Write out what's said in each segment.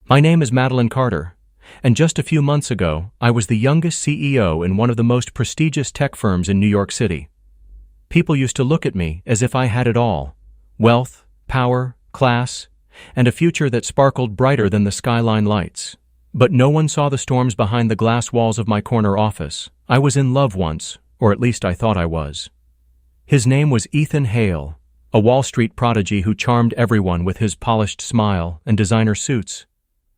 My name is Madeline Carter, and just a few months ago, I was the youngest CEO in one of the most prestigious tech firms in New York City. People used to look at me as if I had it all: wealth, power, class, and a future that sparkled brighter than the skyline lights. But no one saw the storms behind the glass walls of my corner office. I was in love once, or at least I thought I was. His name was Ethan Hale, a Wall Street prodigy who charmed everyone with his polished smile and designer suits.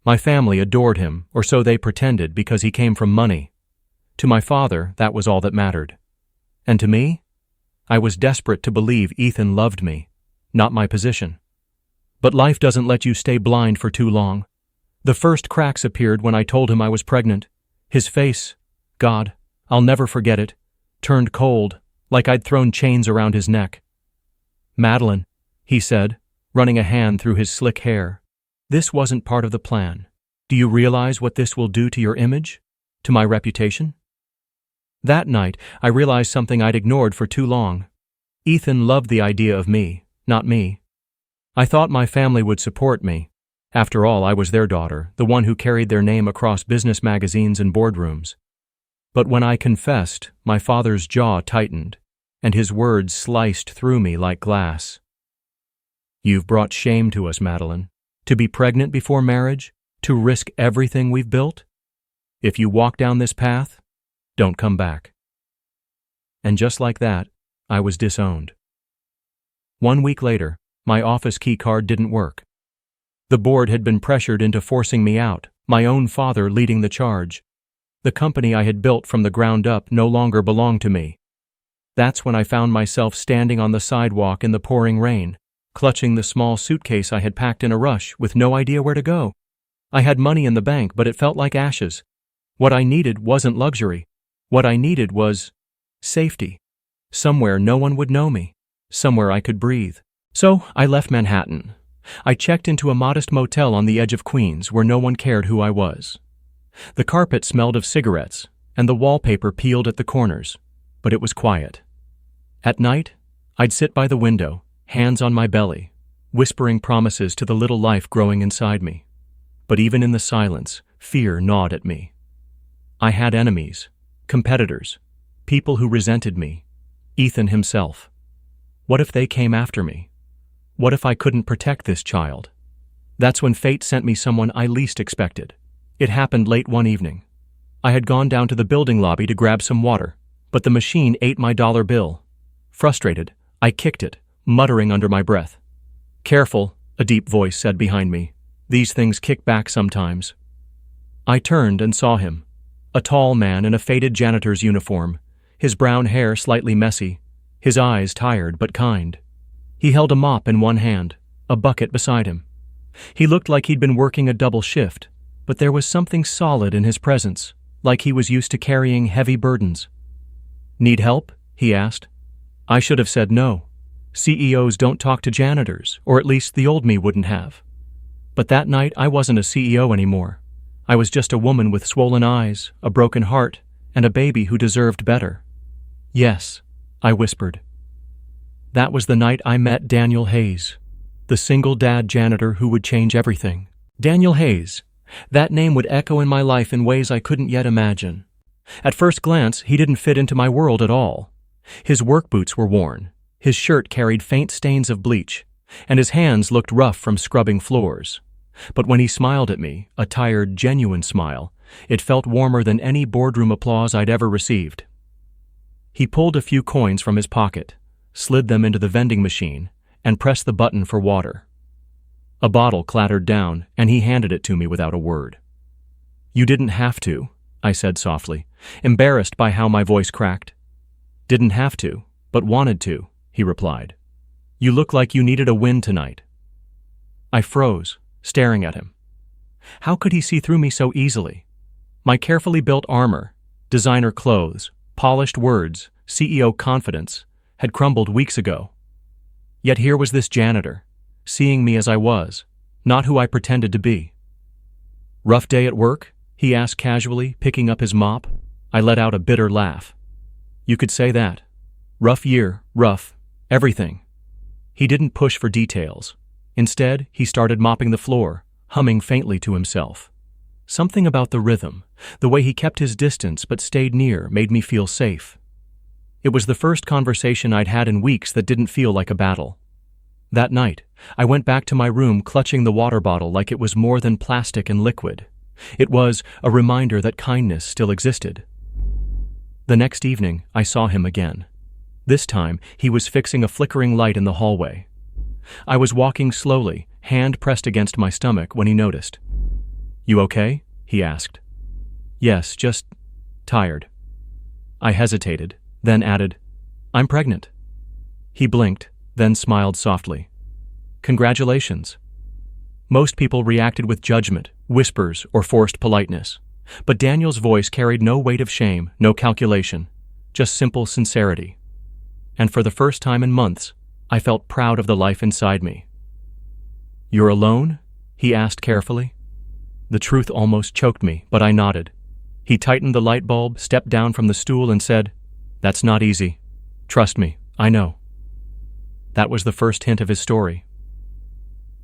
My family adored him, or so they pretended, because he came from money. To my father, that was all that mattered. And to me? I was desperate to believe Ethan loved me, not my position. But life doesn't let you stay blind for too long. The first cracks appeared when I told him I was pregnant. His face, God, I'll never forget it, turned cold, like I'd thrown chains around his neck. "Madeline," he said, running a hand through his slick hair, "this wasn't part of the plan. Do you realize what this will do to your image? To my reputation?" That night, I realized something I'd ignored for too long. Ethan loved the idea of me, not me. I thought my family would support me. After all, I was their daughter, the one who carried their name across business magazines and boardrooms. But when I confessed, my father's jaw tightened, and his words sliced through me like glass. "You've brought shame to us, Madeline. To be pregnant before marriage? To risk everything we've built? If you walk down this path, don't come back." And just like that, I was disowned. 1 week later, my office key card didn't work. The board had been pressured into forcing me out, my own father leading the charge. The company I had built from the ground up no longer belonged to me. That's when I found myself standing on the sidewalk in the pouring rain, clutching the small suitcase I had packed in a rush with no idea where to go. I had money in the bank, but it felt like ashes. What I needed wasn't luxury. What I needed was safety. Somewhere no one would know me. Somewhere I could breathe. So I left Manhattan. I checked into a modest motel on the edge of Queens where no one cared who I was. The carpet smelled of cigarettes, and the wallpaper peeled at the corners, but it was quiet. At night, I'd sit by the window, hands on my belly, whispering promises to the little life growing inside me. But even in the silence, fear gnawed at me. I had enemies, competitors, people who resented me, Ethan himself. What if they came after me? What if I couldn't protect this child? That's when fate sent me someone I least expected. It happened late one evening. I had gone down to the building lobby to grab some water, but the machine ate my dollar bill. Frustrated, I kicked it, muttering under my breath. "Careful," a deep voice said behind me. "These things kick back sometimes." I turned and saw him, a tall man in a faded janitor's uniform, his brown hair slightly messy, his eyes tired but kind. He held a mop in one hand, a bucket beside him. He looked like he'd been working a double shift, but there was something solid in his presence, like he was used to carrying heavy burdens. "Need help?" he asked. I should have said no. CEOs don't talk to janitors, or at least the old me wouldn't have. But that night, I wasn't a CEO anymore. I was just a woman with swollen eyes, a broken heart, and a baby who deserved better. "Yes," I whispered. That was the night I met Daniel Hayes, the single dad janitor who would change everything. Daniel Hayes. That name would echo in my life in ways I couldn't yet imagine. At first glance, he didn't fit into my world at all. His work boots were worn, his shirt carried faint stains of bleach, and his hands looked rough from scrubbing floors. But when he smiled at me, a tired, genuine smile, it felt warmer than any boardroom applause I'd ever received. He pulled a few coins from his pocket, slid them into the vending machine, and pressed the button for water. A bottle clattered down, and he handed it to me without a word. "You didn't have to," I said softly, embarrassed by how my voice cracked. "Didn't have to, but wanted to," he replied. "You look like you needed a win tonight." I froze, staring at him. How could he see through me so easily? My carefully built armor, designer clothes, polished words, CEO confidence, had crumbled weeks ago. Yet here was this janitor, seeing me as I was, not who I pretended to be. "Rough day at work?" he asked casually, picking up his mop. I let out a bitter laugh. "You could say that. Rough year, rough, everything." He didn't push for details. Instead, he started mopping the floor, humming faintly to himself. Something about the rhythm, the way he kept his distance but stayed near, made me feel safe. It was the first conversation I'd had in weeks that didn't feel like a battle. That night, I went back to my room clutching the water bottle like it was more than plastic and liquid. It was a reminder that kindness still existed. The next evening, I saw him again. This time, he was fixing a flickering light in the hallway. I was walking slowly, hand pressed against my stomach, when he noticed. "You okay?" he asked. "Yes, just tired." I hesitated, then added, "I'm pregnant." He blinked, then smiled softly. "Congratulations." Most people reacted with judgment, whispers, or forced politeness. But Daniel's voice carried no weight of shame, no calculation, just simple sincerity. And for the first time in months, I felt proud of the life inside me. "You're alone?" he asked carefully. The truth almost choked me, but I nodded. He tightened the light bulb, stepped down from the stool, and said, "That's not easy. Trust me, I know." That was the first hint of his story.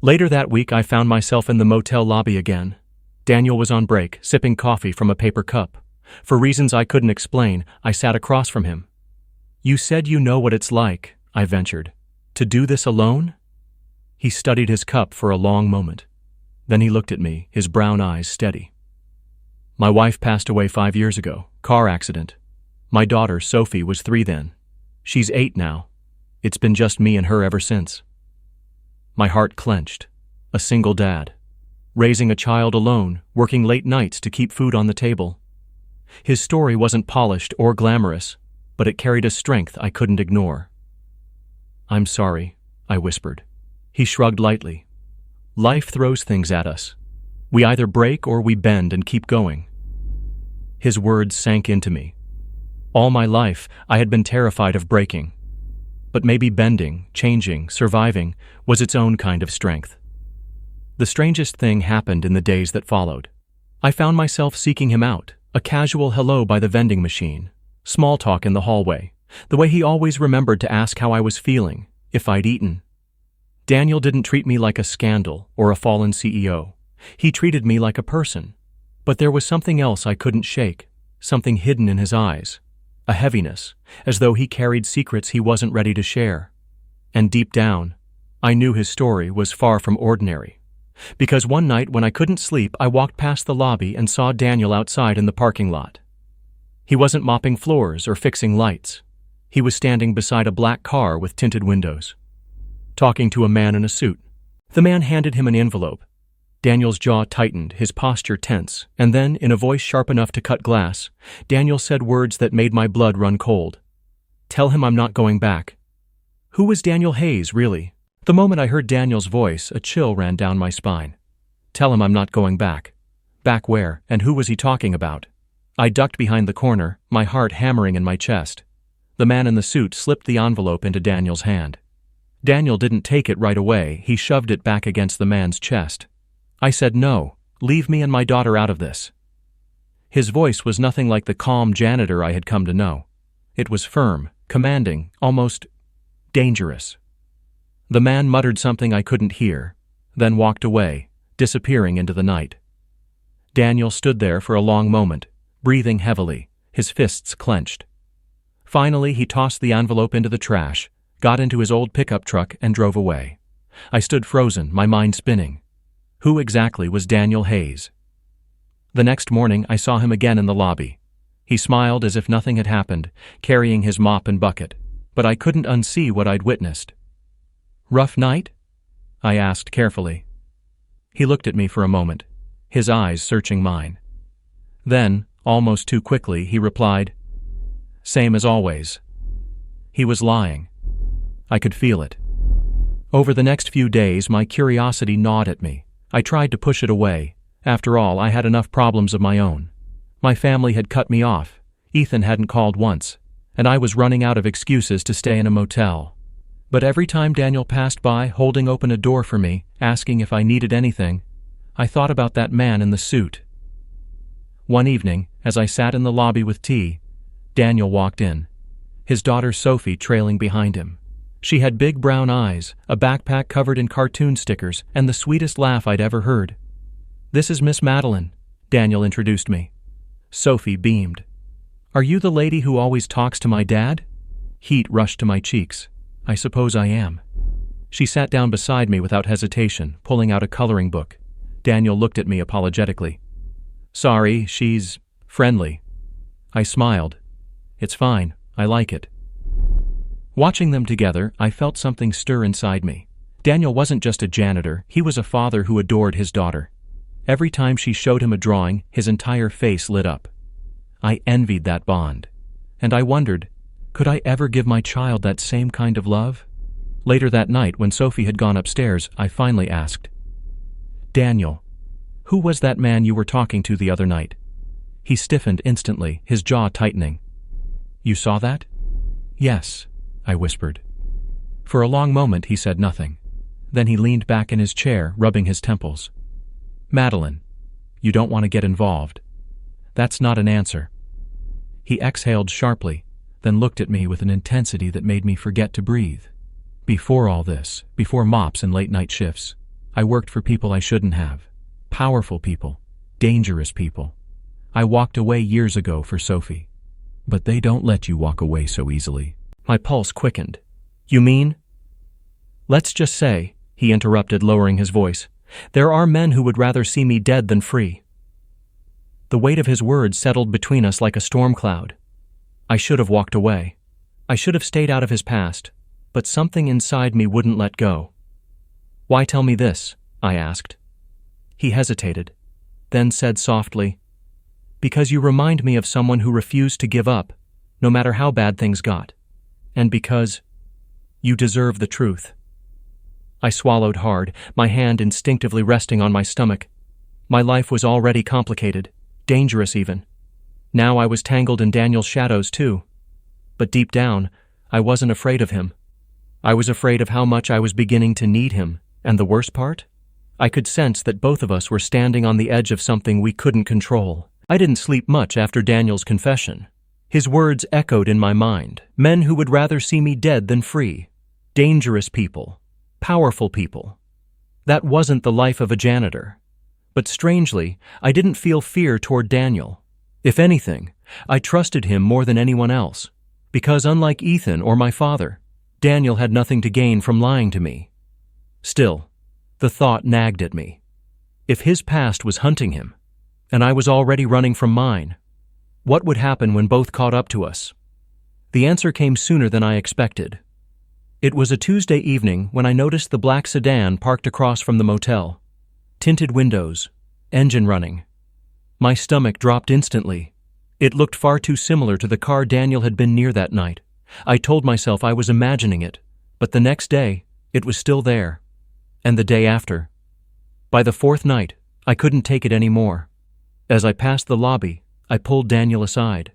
Later that week, I found myself in the motel lobby again. Daniel was on break, sipping coffee from a paper cup. For reasons I couldn't explain, I sat across from him. "You said you know what it's like," I ventured. "To do this alone?" He studied his cup for a long moment. Then he looked at me, his brown eyes steady. "My wife passed away 5 years ago, car accident. My daughter, Sophie, was 3 then. She's 8 now. It's been just me and her ever since." My heart clenched. A single dad. Raising a child alone, working late nights to keep food on the table. His story wasn't polished or glamorous, but it carried a strength I couldn't ignore. "I'm sorry," I whispered. He shrugged lightly. "Life throws things at us. We either break or we bend and keep going." His words sank into me. All my life, I had been terrified of breaking. But maybe bending, changing, surviving was its own kind of strength. The strangest thing happened in the days that followed. I found myself seeking him out, a casual hello by the vending machine, small talk in the hallway, the way he always remembered to ask how I was feeling, if I'd eaten. Daniel didn't treat me like a scandal or a fallen CEO. He treated me like a person. But there was something else I couldn't shake, something hidden in his eyes, a heaviness, as though he carried secrets he wasn't ready to share. And deep down, I knew his story was far from ordinary. Because one night when I couldn't sleep, I walked past the lobby and saw Daniel outside in the parking lot. He wasn't mopping floors or fixing lights. He was standing beside a black car with tinted windows, talking to a man in a suit. The man handed him an envelope. Daniel's jaw tightened, his posture tense, and then, in a voice sharp enough to cut glass, Daniel said words that made my blood run cold. "Tell him I'm not going back." Who was Daniel Hayes, really? The moment I heard Daniel's voice, a chill ran down my spine. Tell him I'm not going back. Back where, and who was he talking about? I ducked behind the corner, my heart hammering in my chest. The man in the suit slipped the envelope into Daniel's hand. Daniel didn't take it right away, he shoved it back against the man's chest. I said, "No, leave me and my daughter out of this." His voice was nothing like the calm janitor I had come to know. It was firm, commanding, almost dangerous. The man muttered something I couldn't hear, then walked away, disappearing into the night. Daniel stood there for a long moment, breathing heavily, his fists clenched. Finally, he tossed the envelope into the trash, got into his old pickup truck, and drove away. I stood frozen, my mind spinning. Who exactly was Daniel Hayes? The next morning, I saw him again in the lobby. He smiled as if nothing had happened, carrying his mop and bucket, but I couldn't unsee what I'd witnessed. "Rough night?" I asked carefully. He looked at me for a moment, his eyes searching mine. Then, almost too quickly, he replied, "Same as always." He was lying. I could feel it. Over the next few days, my curiosity gnawed at me. I tried to push it away. After all, I had enough problems of my own. My family had cut me off. Ethan hadn't called once, and I was running out of excuses to stay in a motel. But every time Daniel passed by, holding open a door for me, asking if I needed anything, I thought about that man in the suit. One evening, as I sat in the lobby with tea, Daniel walked in, his daughter Sophie trailing behind him. She had big brown eyes, a backpack covered in cartoon stickers, and the sweetest laugh I'd ever heard. "This is Miss Madeline," Daniel introduced me. Sophie beamed. "Are you the lady who always talks to my dad?" Heat rushed to my cheeks. "I suppose I am." She sat down beside me without hesitation, pulling out a coloring book. Daniel looked at me apologetically. "Sorry, she's friendly." I smiled. "It's fine. I like it." Watching them together, I felt something stir inside me. Daniel wasn't just a janitor, he was a father who adored his daughter. Every time she showed him a drawing, his entire face lit up. I envied that bond. And I wondered, could I ever give my child that same kind of love? Later that night, when Sophie had gone upstairs, I finally asked, "Daniel, who was that man you were talking to the other night?" He stiffened instantly, his jaw tightening. "You saw that?" "Yes," I whispered. For a long moment he said nothing. Then he leaned back in his chair, rubbing his temples. "Madeline, you don't want to get involved. That's not an answer." He exhaled sharply, then looked at me with an intensity that made me forget to breathe. Before all this, before mops and late-night shifts, I worked for people I shouldn't have. Powerful people, dangerous people. I walked away years ago for Sophie. But they don't let you walk away so easily. My pulse quickened. "You mean?" "Let's just say," he interrupted, lowering his voice, "there are men who would rather see me dead than free." The weight of his words settled between us like a storm cloud. I should have walked away. I should have stayed out of his past, but something inside me wouldn't let go. "Why tell me this?" I asked. He hesitated, then said softly, "Because you remind me of someone who refused to give up, no matter how bad things got. And because you deserve the truth." I swallowed hard, my hand instinctively resting on my stomach. My life was already complicated, dangerous even. Now I was tangled in Daniel's shadows too. But deep down, I wasn't afraid of him. I was afraid of how much I was beginning to need him, and the worst part? I could sense that both of us were standing on the edge of something we couldn't control. I didn't sleep much after Daniel's confession. His words echoed in my mind. Men who would rather see me dead than free. Dangerous people. Powerful people. That wasn't the life of a janitor. But strangely, I didn't feel fear toward Daniel. If anything, I trusted him more than anyone else. Because unlike Ethan or my father, Daniel had nothing to gain from lying to me. Still, the thought nagged at me. If his past was hunting him, and I was already running from mine, what would happen when both caught up to us? The answer came sooner than I expected. It was a Tuesday evening when I noticed the black sedan parked across from the motel. Tinted windows, engine running. My stomach dropped instantly. It looked far too similar to the car Daniel had been near that night. I told myself I was imagining it, but the next day, it was still there. And the day after. By the fourth night, I couldn't take it anymore. As I passed the lobby, I pulled Daniel aside.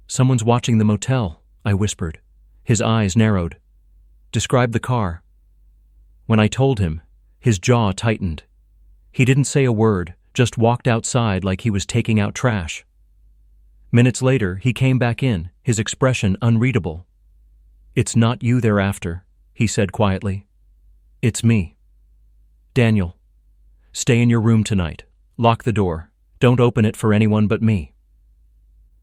"Someone's watching the motel," I whispered. His eyes narrowed. "Describe the car." When I told him, his jaw tightened. He didn't say a word, just walked outside like he was taking out trash. Minutes later, he came back in, his expression unreadable. "It's not you they're after," he said quietly. "It's me. Daniel, stay in your room tonight. Lock the door. Don't open it for anyone but me."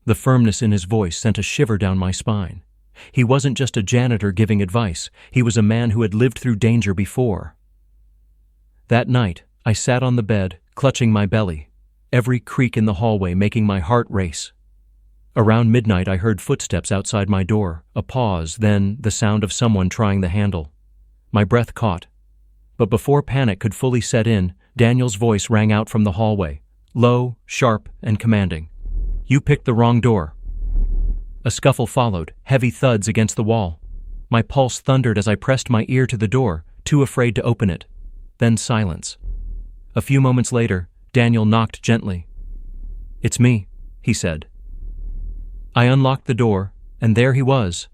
The firmness in his voice sent a shiver down my spine. He wasn't just a janitor giving advice. He was a man who had lived through danger before. That night, I sat on the bed, clutching my belly, every creak in the hallway making my heart race. Around midnight, I heard footsteps outside my door, a pause, then the sound of someone trying the handle. My breath caught. But before panic could fully set in, Daniel's voice rang out from the hallway, low, sharp, and commanding. "You picked the wrong door." A scuffle followed, heavy thuds against the wall. My pulse thundered as I pressed my ear to the door, too afraid to open it. Then silence. A few moments later, Daniel knocked gently. "It's me," he said. I unlocked the door, and there he was,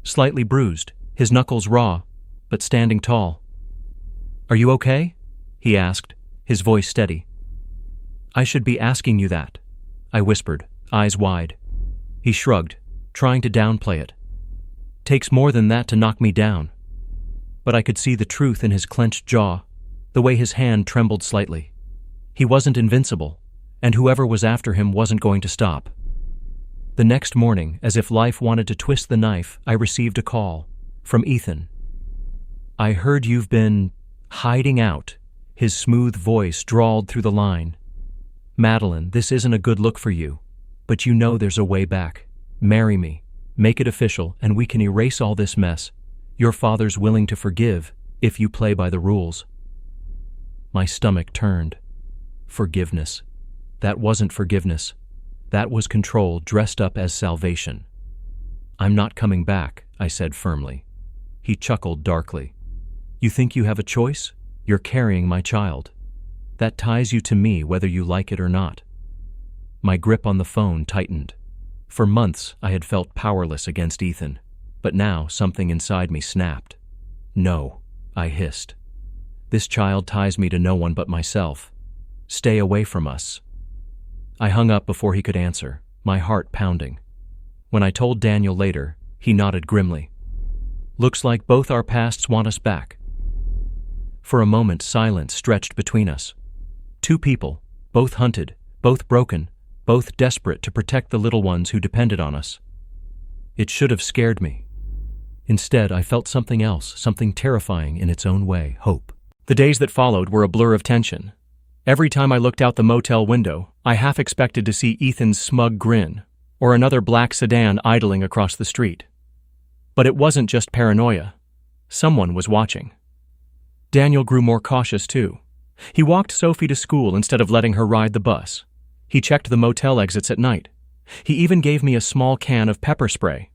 slightly bruised, his knuckles raw, but standing tall. "Are you okay?" he asked, his voice steady. "I should be asking you that," I whispered, eyes wide. He shrugged, trying to downplay it. "Takes more than that to knock me down." But I could see the truth in his clenched jaw, the way his hand trembled slightly. He wasn't invincible, and whoever was after him wasn't going to stop. The next morning, as if life wanted to twist the knife, I received a call from Ethan. "I heard you've been hiding out." His smooth voice drawled through the line. "Madeline, this isn't a good look for you, but you know there's a way back. Marry me, make it official, and we can erase all this mess. Your father's willing to forgive if you play by the rules." My stomach turned. Forgiveness. That wasn't forgiveness. That was control dressed up as salvation. "I'm not coming back," I said firmly. He chuckled darkly. "You think you have a choice? You're carrying my child. That ties you to me whether you like it or not." My grip on the phone tightened. For months I had felt powerless against Ethan, but now something inside me snapped. "No," I hissed. "This child ties me to no one but myself. Stay away from us." I hung up before he could answer, my heart pounding. When I told Daniel later, he nodded grimly. "Looks like both our pasts want us back." For a moment, silence stretched between us. Two people, both hunted, both broken, both desperate to protect the little ones who depended on us. It should have scared me. Instead, I felt something else, something terrifying in its own way, hope. The days that followed were a blur of tension. Every time I looked out the motel window, I half expected to see Ethan's smug grin, or another black sedan idling across the street. But it wasn't just paranoia. Someone was watching. Daniel grew more cautious too. He walked Sophie to school instead of letting her ride the bus. He checked the motel exits at night. He even gave me a small can of pepper spray.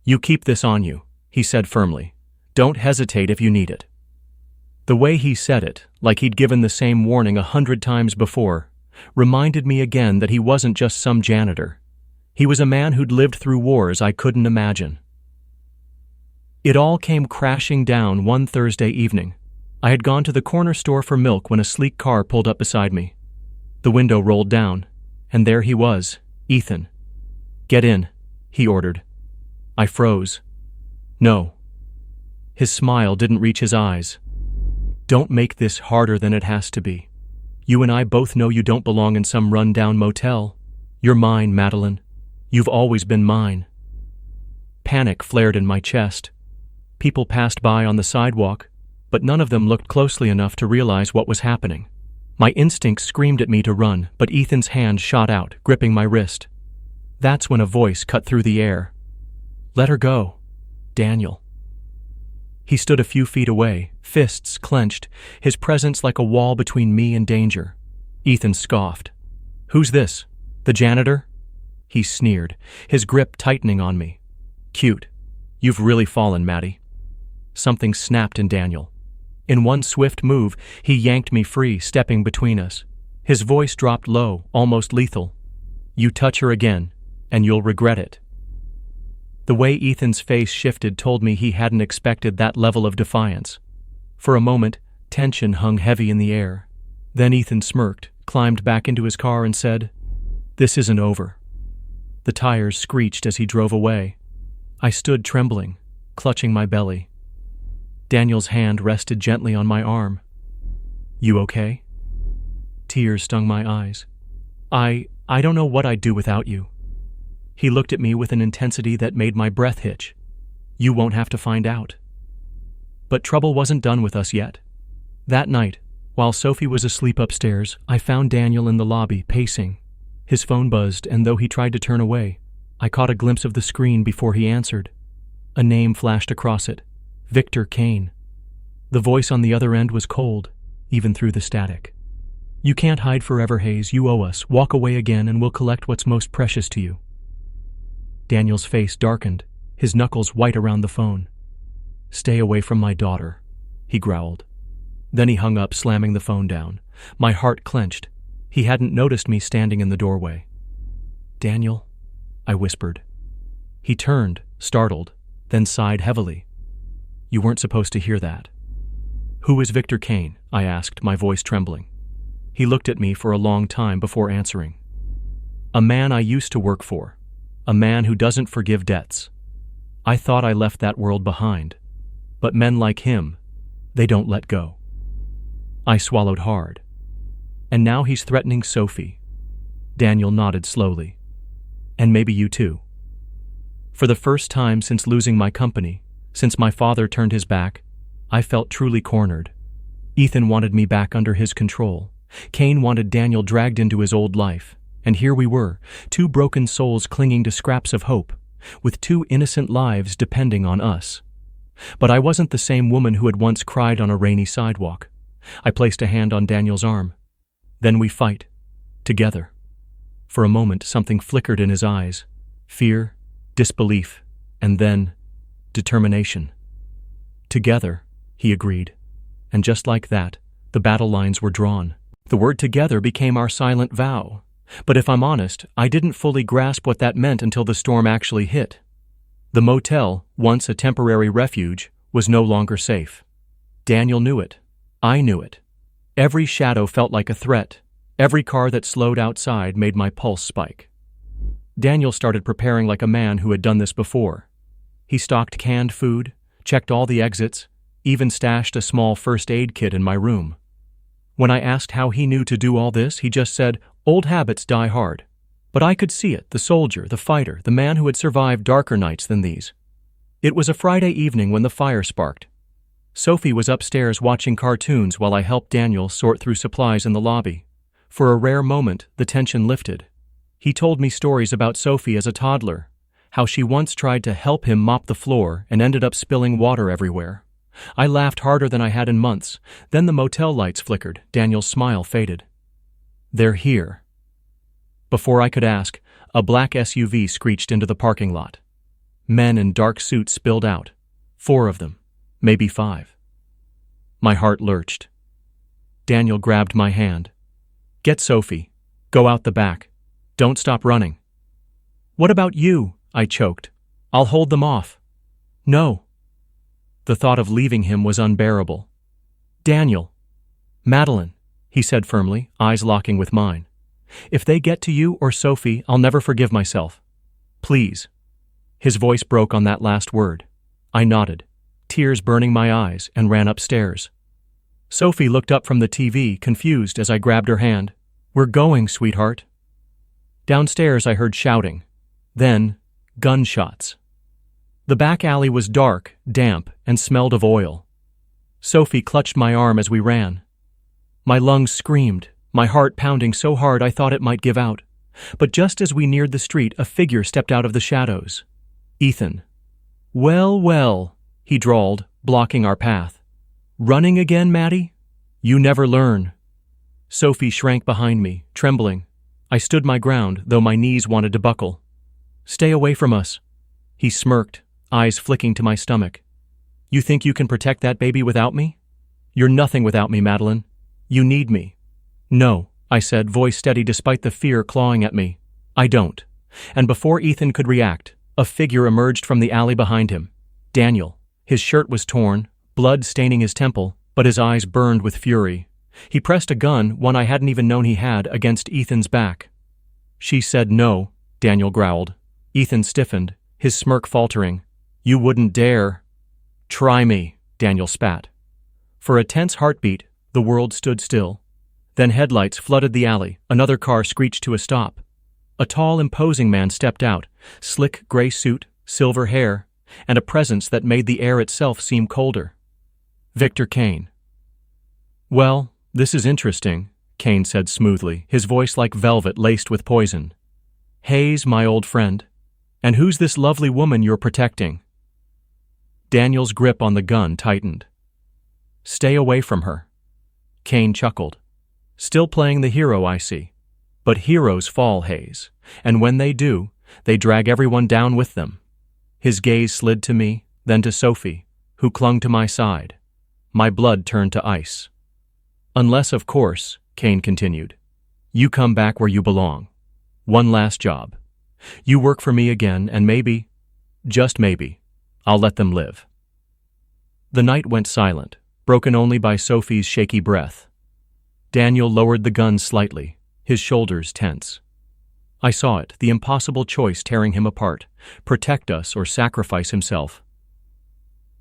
"You keep this on you," he said firmly. "Don't hesitate if you need it." The way he said it, like he'd given the same warning 100 times before, reminded me again that he wasn't just some janitor. He was a man who'd lived through wars I couldn't imagine. It all came crashing down one Thursday evening. I had gone to the corner store for milk when a sleek car pulled up beside me. The window rolled down, and there he was, Ethan. "Get in," he ordered. I froze. "No." His smile didn't reach his eyes. "Don't make this harder than it has to be. You and I both know you don't belong in some run-down motel. You're mine, Madeline. You've always been mine." Panic flared in my chest. People passed by on the sidewalk, but none of them looked closely enough to realize what was happening. My instincts screamed at me to run, but Ethan's hand shot out, gripping my wrist. That's when a voice cut through the air. "Let her go, Daniel." He stood a few feet away, fists clenched, his presence like a wall between me and danger. Ethan scoffed. "Who's this? The janitor?" He sneered, his grip tightening on me. "Cute. You've really fallen, Maddie." Something snapped in Daniel. In one swift move, he yanked me free, stepping between us. His voice dropped low, almost lethal. "You touch her again, and you'll regret it." The way Ethan's face shifted told me he hadn't expected that level of defiance. For a moment, tension hung heavy in the air. Then Ethan smirked, climbed back into his car and said, "This isn't over." The tires screeched as he drove away. I stood trembling, clutching my belly. Daniel's hand rested gently on my arm. "You okay?" Tears stung my eyes. I don't know what I'd do without you." He looked at me with an intensity that made my breath hitch. "You won't have to find out." But trouble wasn't done with us yet. That night, while Sophie was asleep upstairs, I found Daniel in the lobby, pacing. His phone buzzed, and though he tried to turn away, I caught a glimpse of the screen before he answered. A name flashed across it. Victor Kane. The voice on the other end was cold, even through the static. "You can't hide forever, Hayes. You owe us. Walk away again and we'll collect what's most precious to you." Daniel's face darkened, his knuckles white around the phone. "Stay away from my daughter," he growled. Then he hung up, slamming the phone down. My heart clenched. He hadn't noticed me standing in the doorway. "Daniel," I whispered. He turned, startled, then sighed heavily. "You weren't supposed to hear that." "Who is Victor Kane?" I asked, my voice trembling. He looked at me for a long time before answering. "A man I used to work for. A man who doesn't forgive debts. I thought I left that world behind. But men like him, they don't let go." I swallowed hard. And now he's threatening Sophie. Daniel nodded slowly. And maybe you too. For the first time since losing my company, since my father turned his back, I felt truly cornered. Ethan wanted me back under his control. Kane wanted Daniel dragged into his old life. And here we were, two broken souls clinging to scraps of hope, with two innocent lives depending on us. But I wasn't the same woman who had once cried on a rainy sidewalk. I placed a hand on Daniel's arm. Then we fight. Together. For a moment, something flickered in his eyes. Fear, disbelief, and then determination. Together, he agreed. And just like that, the battle lines were drawn. The word together became our silent vow. But if I'm honest, I didn't fully grasp what that meant until the storm actually hit. The motel, once a temporary refuge, was no longer safe. Daniel knew it. I knew it. Every shadow felt like a threat. Every car that slowed outside made my pulse spike. Daniel started preparing like a man who had done this before. He stocked canned food, checked all the exits, even stashed a small first aid kit in my room. When I asked how he knew to do all this, he just said, "Old habits die hard." But I could see it, the soldier, the fighter, the man who had survived darker nights than these. It was a Friday evening when the fire sparked. Sophie was upstairs watching cartoons while I helped Daniel sort through supplies in the lobby. For a rare moment, the tension lifted. He told me stories about Sophie as a toddler, how she once tried to help him mop the floor and ended up spilling water everywhere. I laughed harder than I had in months. Then the motel lights flickered. Daniel's smile faded. "They're here." Before I could ask, a black SUV screeched into the parking lot. Men in dark suits spilled out. 4 of them, maybe 5. My heart lurched. Daniel grabbed my hand. "Get Sophie. Go out the back. Don't stop running." "What about you?" I choked. "I'll hold them off." "No." The thought of leaving him was unbearable. "Daniel." "Madeline," he said firmly, eyes locking with mine. "If they get to you or Sophie, I'll never forgive myself. Please." His voice broke on that last word. I nodded, tears burning my eyes, and ran upstairs. Sophie looked up from the TV, confused as I grabbed her hand. "We're going, sweetheart." Downstairs I heard shouting. Then, gunshots. The back alley was dark, damp, and smelled of oil. Sophie clutched my arm as we ran. My lungs screamed, my heart pounding so hard I thought it might give out. But just as we neared the street, a figure stepped out of the shadows. Ethan. "Well, well," he drawled, blocking our path. "Running again, Maddie? You never learn." Sophie shrank behind me, trembling. I stood my ground, though my knees wanted to buckle. "Stay away from us." He smirked, eyes flicking to my stomach. "You think you can protect that baby without me? You're nothing without me, Madeline. You need me." "No," I said, voice steady despite the fear clawing at me. "I don't." And before Ethan could react, a figure emerged from the alley behind him. Daniel. His shirt was torn, blood staining his temple, but his eyes burned with fury. He pressed a gun, one I hadn't even known he had, against Ethan's back. "She said no," Daniel growled. Ethan stiffened, his smirk faltering. "You wouldn't dare." "Try me," Daniel spat. For a tense heartbeat, the world stood still. Then headlights flooded the alley, another car screeched to a stop. A tall, imposing man stepped out, slick gray suit, silver hair, and a presence that made the air itself seem colder. Victor Kane. "Well, this is interesting," Kane said smoothly, his voice like velvet laced with poison. "Hayes, my old friend. And who's this lovely woman you're protecting?" Daniel's grip on the gun tightened. "Stay away from her." Kane chuckled. "Still playing the hero, I see. But heroes fall, Hayes, and when they do, they drag everyone down with them." His gaze slid to me, then to Sophie, who clung to my side. My blood turned to ice. "Unless, of course," Kane continued, "you come back where you belong. One last job. You work for me again, and maybe, just maybe, I'll let them live." The night went silent, broken only by Sophie's shaky breath. Daniel lowered the gun slightly, his shoulders tense. I saw it, the impossible choice tearing him apart, protect us or sacrifice himself.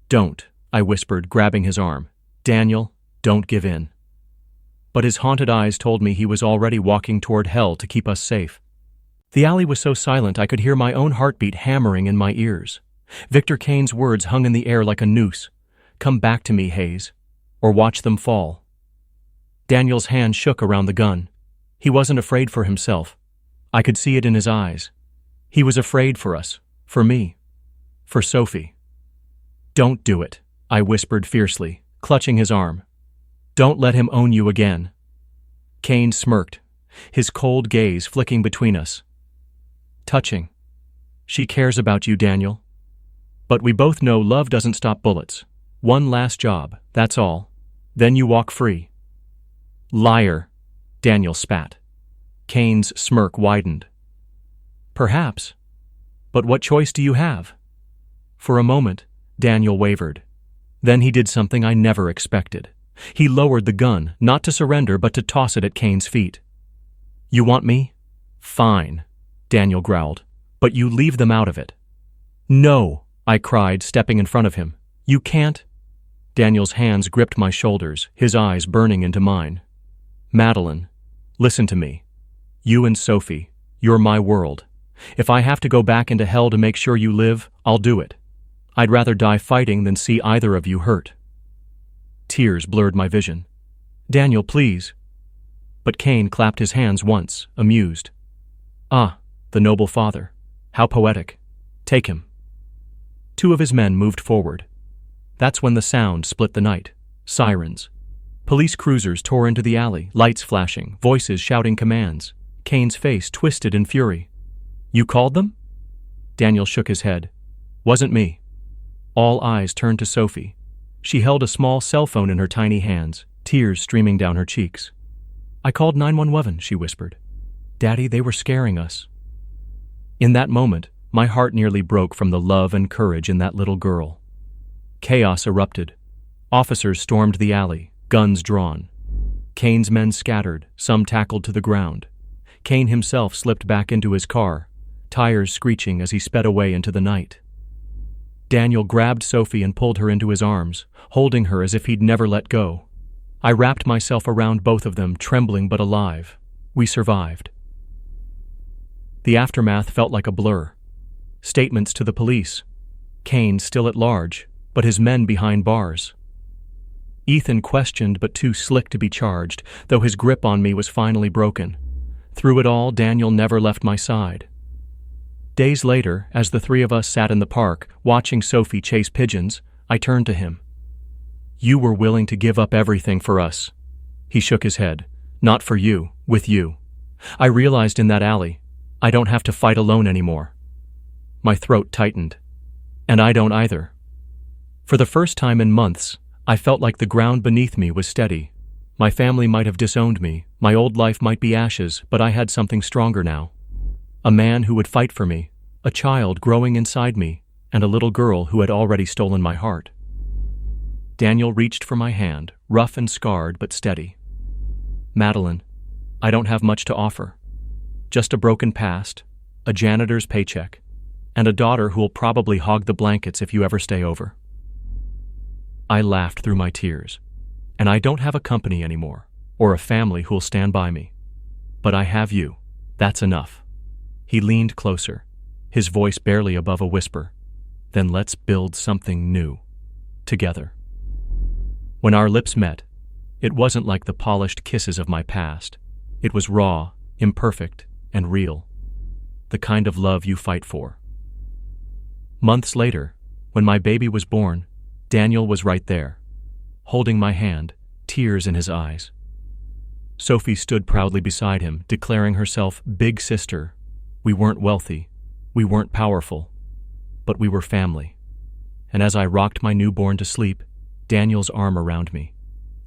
"Don't," I whispered, grabbing his arm. "Daniel, don't give in." but his haunted eyes told me he was already walking toward hell to keep us safe. The alley was so silent I could hear my own heartbeat hammering in my ears. Victor Kane's words hung in the air like a noose. "Come back to me, Hayes, or watch them fall." Daniel's hand shook around the gun. He wasn't afraid for himself. I could see it in his eyes. He was afraid for us, for me, for Sophie. "Don't do it," I whispered fiercely, clutching his arm. "Don't let him own you again." Kane smirked, his cold gaze flicking between us. "Touching. She cares about you, Daniel. But we both know love doesn't stop bullets. One last job, that's all. Then you walk free." "Liar," Daniel spat. Kane's smirk widened. "Perhaps. But what choice do you have?" For a moment, Daniel wavered. Then he did something I never expected. He lowered the gun, not to surrender but to toss it at Kane's feet. "You want me? Fine," Daniel growled. "But you leave them out of it." "No," I cried, stepping in front of him. "You can't." Daniel's hands gripped my shoulders, his eyes burning into mine. "Madeline, listen to me. You and Sophie, you're my world. If I have to go back into hell to make sure you live, I'll do it. I'd rather die fighting than see either of you hurt." Tears blurred my vision. "Daniel, please." But Kane clapped his hands once, amused. "Ah, the noble father. How poetic. Take him." Two of his men moved forward. That's when the sound split the night. Sirens. Police cruisers tore into the alley, lights flashing, voices shouting commands. Kane's face twisted in fury. "You called them?" Daniel shook his head. "Wasn't me." All eyes turned to Sophie. She held a small cell phone in her tiny hands, tears streaming down her cheeks. "I called 911, she whispered. "Daddy, they were scaring us." In that moment, my heart nearly broke from the love and courage in that little girl. Chaos erupted. Officers stormed the alley, guns drawn. Kane's men scattered, some tackled to the ground. Kane himself slipped back into his car, tires screeching as he sped away into the night. Daniel grabbed Sophie and pulled her into his arms, holding her as if he'd never let go. I wrapped myself around both of them, trembling but alive. We survived. The aftermath felt like a blur. Statements to the police. Kane still at large, but his men behind bars. Ethan questioned but too slick to be charged, though his grip on me was finally broken. Through it all, Daniel never left my side. Days later, as the three of us sat in the park, watching Sophie chase pigeons, I turned to him. "You were willing to give up everything for us." He shook his head. "Not for you, with you. I realized in that alley, I don't have to fight alone anymore." My throat tightened. "And I don't either." For the first time in months, I felt like the ground beneath me was steady. My family might have disowned me, my old life might be ashes, but I had something stronger now. A man who would fight for me, a child growing inside me, and a little girl who had already stolen my heart. Daniel reached for my hand, rough and scarred but steady. "Madeline, I don't have much to offer. Just a broken past, a janitor's paycheck, and a daughter who'll probably hog the blankets if you ever stay over." I laughed through my tears. "And I don't have a company anymore, or a family who'll stand by me. But I have you. That's enough." He leaned closer, his voice barely above a whisper. "Then let's build something new. Together." When our lips met, it wasn't like the polished kisses of my past. It was raw, imperfect, and real. The kind of love you fight for. Months later, when my baby was born, Daniel was right there, holding my hand, tears in his eyes. Sophie stood proudly beside him, declaring herself big sister. We weren't wealthy, we weren't powerful, but we were family. And as I rocked my newborn to sleep, Daniel's arm around me,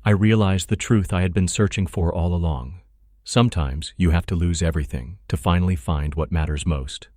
I realized the truth I had been searching for all along. Sometimes you have to lose everything to finally find what matters most.